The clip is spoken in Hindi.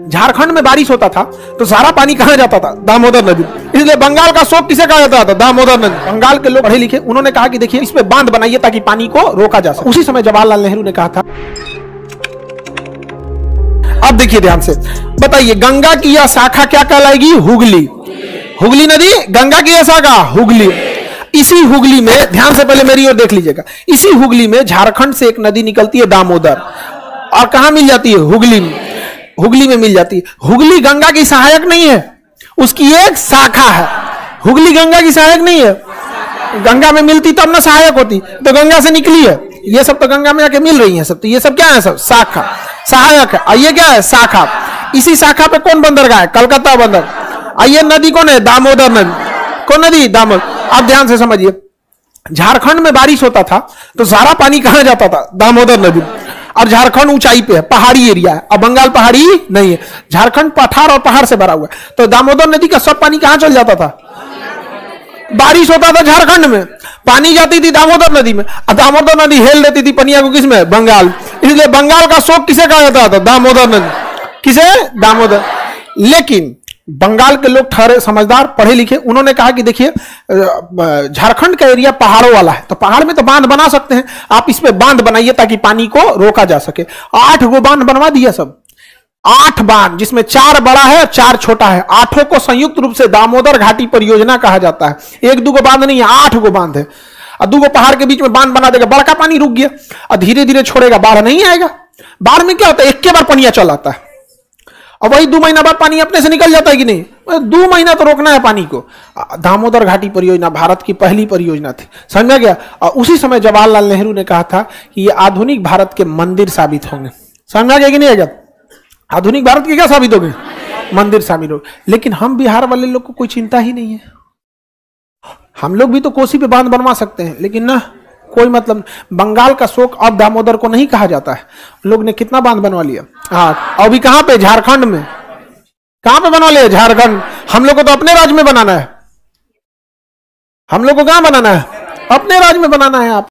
झारखंड में बारिश होता था तो सारा पानी कहां जाता था? दामोदर नदी। इसलिए बंगाल का शोक किसे कहा जाता था? दामोदर नदी। बंगाल के लोग पढ़े लिखे, उन्होंने कहा कि देखिए इस पे बांध बनाइए ताकि पानी को रोका जा सके। उसी समय जवाहरलाल नेहरू ने कहा था। अब देखिए ध्यान से, बताइए गंगा की यह शाखा क्या कहलाएगी? हुगली। हुगली नदी गंगा की यह शाखा हुगली। इसी हुगली में, ध्यान से पहले मेरी ओर देख लीजिएगा, इसी हुगली में झारखंड से एक नदी निकलती है दामोदर, और कहां मिल जाती है? हुगली में। हुगली में मिल जाती है। हुगली गंगा की सहायक नहीं है, उसकी एक शाखा है। हुगली गंगा की सहायक नहीं है, गंगा में मिलती तब ना सहायक होती, तो गंगा से निकली है। ये सब तो गंगा में आके मिल रही है सब, तो ये सब क्या है? सब शाखा, सहायक है। और ये क्या है? शाखा। इसी शाखा पे कौन बंदरगाह है? कलकत्ता बंदर। और ये नदी कौन है? दामोदर नदी। कौन नदी? दामोदर। अब ध्यान से समझिए, झारखंड में बारिश होता था तो सारा पानी कहां जाता था? दामोदर नदी। और झारखंड ऊंचाई पे है, पहाड़ी एरिया है, और बंगाल पहाड़ी नहीं है। झारखंड पठार और पहाड़ से भरा हुआ है, तो दामोदर नदी का सब पानी कहां चल जाता था? बारिश होता था झारखंड में, पानी जाती थी दामोदर नदी में, और दामोदर नदी हेल देती थी पनिया को किसमें? बंगाल। इसलिए बंगाल का शोक किसे कहा जाता था? दामोदर नदी। किसे? दामोदर। लेकिन बंगाल के लोग ठहरे समझदार पढ़े लिखे, उन्होंने कहा कि देखिए झारखंड का एरिया पहाड़ों वाला है, तो पहाड़ में तो बांध बना सकते हैं, आप इस पे बांध बनाइए ताकि पानी को रोका जा सके। 8 गो बांध बनवा दिया सब, 8 बांध, जिसमें 4 बड़ा है 4 छोटा है। 8 को संयुक्त रूप से दामोदर घाटी परियोजना कहा जाता है। 1-2 बांध नहीं है, 8 गो बांध है। और 2 पहाड़ के बीच में बांध बना देगा, बड़का पानी रुक गया, और धीरे धीरे छोड़ेगा, बाढ़ नहीं आएगा। बाढ़ में क्या होता है? एक के बार पनिया चल आता है, और वही 2 महीना बाद पानी अपने से निकल जाता है कि नहीं? 2 महीना तो रोकना है पानी को। दामोदर घाटी परियोजना भारत की पहली परियोजना थी, समझा गया। और उसी समय जवाहरलाल नेहरू ने कहा था कि ये आधुनिक भारत के मंदिर साबित होंगे। समझा गया कि नहीं? आगे आधुनिक भारत के क्या साबित होंगे? मंदिर साबित हो। लेकिन हम बिहार वाले लोग को कोई चिंता ही नहीं है, हम लोग भी तो कोसी पे बांध बनवा सकते हैं, लेकिन ना, कोई मतलब। बंगाल का शोक अब दामोदर को नहीं कहा जाता है। लोग ने कितना बांध बनवा लिया। हाँ, अभी कहां पे? झारखंड में। कहां पे बनवा लिया? झारखंड। हम लोग को तो अपने राज्य में बनाना है, हम लोग को कहां बनाना है? अपने राज्य में बनाना है। आप